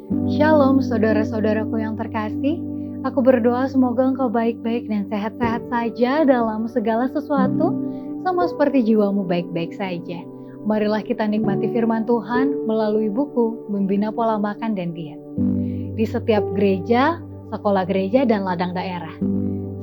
Shalom saudara-saudaraku yang terkasih. Aku berdoa semoga engkau baik-baik dan sehat-sehat saja dalam segala sesuatu, sama seperti jiwamu baik-baik saja. Marilah kita nikmati firman Tuhan melalui buku Membina Pola Makan dan Diet. Di setiap gereja, sekolah gereja, dan ladang daerah.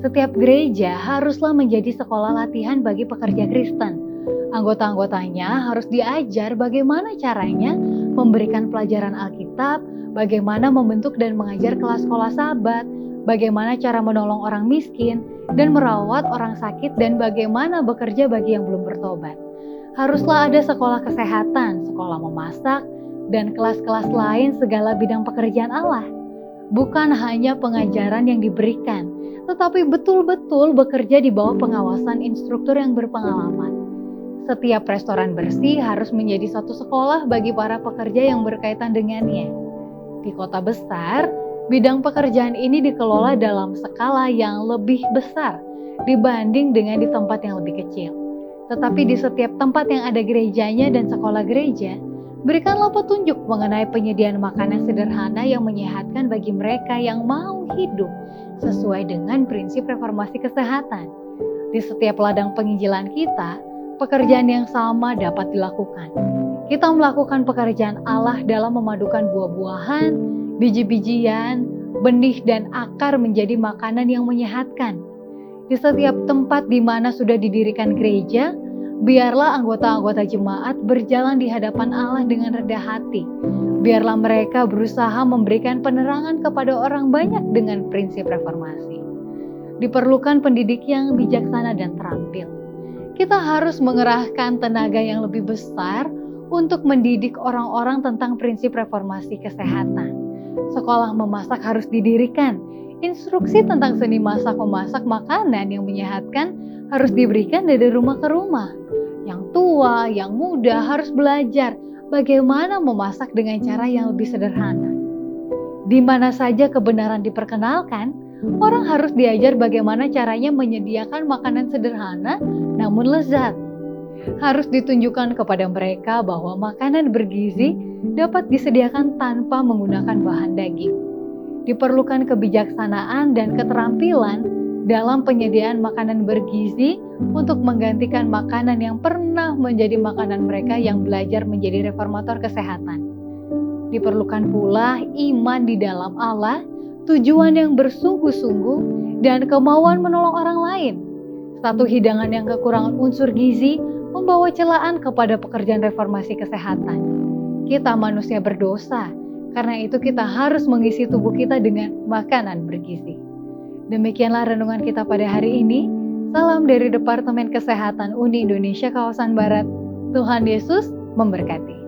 Setiap gereja haruslah menjadi sekolah latihan bagi pekerja Kristen. Anggota-anggotanya harus diajar bagaimana caranya memberikan pelajaran Alkitab, bagaimana membentuk dan mengajar kelas sekolah sahabat, bagaimana cara menolong orang miskin dan merawat orang sakit, dan bagaimana bekerja bagi yang belum bertobat. Haruslah ada sekolah kesehatan, sekolah memasak, dan kelas-kelas lain segala bidang pekerjaan Allah. Bukan hanya pengajaran yang diberikan, tetapi betul-betul bekerja di bawah pengawasan instruktur yang berpengalaman. Setiap restoran bersih harus menjadi satu sekolah bagi para pekerja yang berkaitan dengannya. Di kota besar, bidang pekerjaan ini dikelola dalam skala yang lebih besar dibanding dengan di tempat yang lebih kecil. Tetapi di setiap tempat yang ada gerejanya dan sekolah gereja, berikanlah petunjuk mengenai penyediaan makanan sederhana yang menyehatkan bagi mereka yang mau hidup sesuai dengan prinsip reformasi kesehatan. Di setiap ladang penginjilan kita, pekerjaan yang sama dapat dilakukan. Kita melakukan pekerjaan Allah dalam memadukan buah-buahan, biji-bijian, benih, dan akar menjadi makanan yang menyehatkan. Di setiap tempat di mana sudah didirikan gereja, biarlah anggota-anggota jemaat berjalan di hadapan Allah dengan rendah hati. Biarlah mereka berusaha memberikan penerangan kepada orang banyak dengan prinsip reformasi. Diperlukan pendidik yang bijaksana dan terampil. Kita harus mengerahkan tenaga yang lebih besar untuk mendidik orang-orang tentang prinsip reformasi kesehatan. Sekolah memasak harus didirikan. Instruksi tentang seni memasak makanan yang menyehatkan harus diberikan dari rumah ke rumah. Yang tua, yang muda harus belajar bagaimana memasak dengan cara yang lebih sederhana. Di mana saja kebenaran diperkenalkan, orang harus diajar bagaimana caranya menyediakan makanan sederhana namun lezat. Harus ditunjukkan kepada mereka bahwa makanan bergizi dapat disediakan tanpa menggunakan bahan daging. Diperlukan kebijaksanaan dan keterampilan dalam penyediaan makanan bergizi untuk menggantikan makanan yang pernah menjadi makanan mereka yang belajar menjadi reformator kesehatan. Diperlukan pula iman di dalam Allah, tujuan yang bersungguh-sungguh, dan kemauan menolong orang lain. Satu hidangan yang kekurangan unsur gizi membawa celaan kepada pekerjaan reformasi kesehatan. Kita manusia berdosa, karena itu kita harus mengisi tubuh kita dengan makanan bergizi. Demikianlah renungan kita pada hari ini. Salam dari Departemen Kesehatan Uni Indonesia Kawasan Barat. Tuhan Yesus memberkati.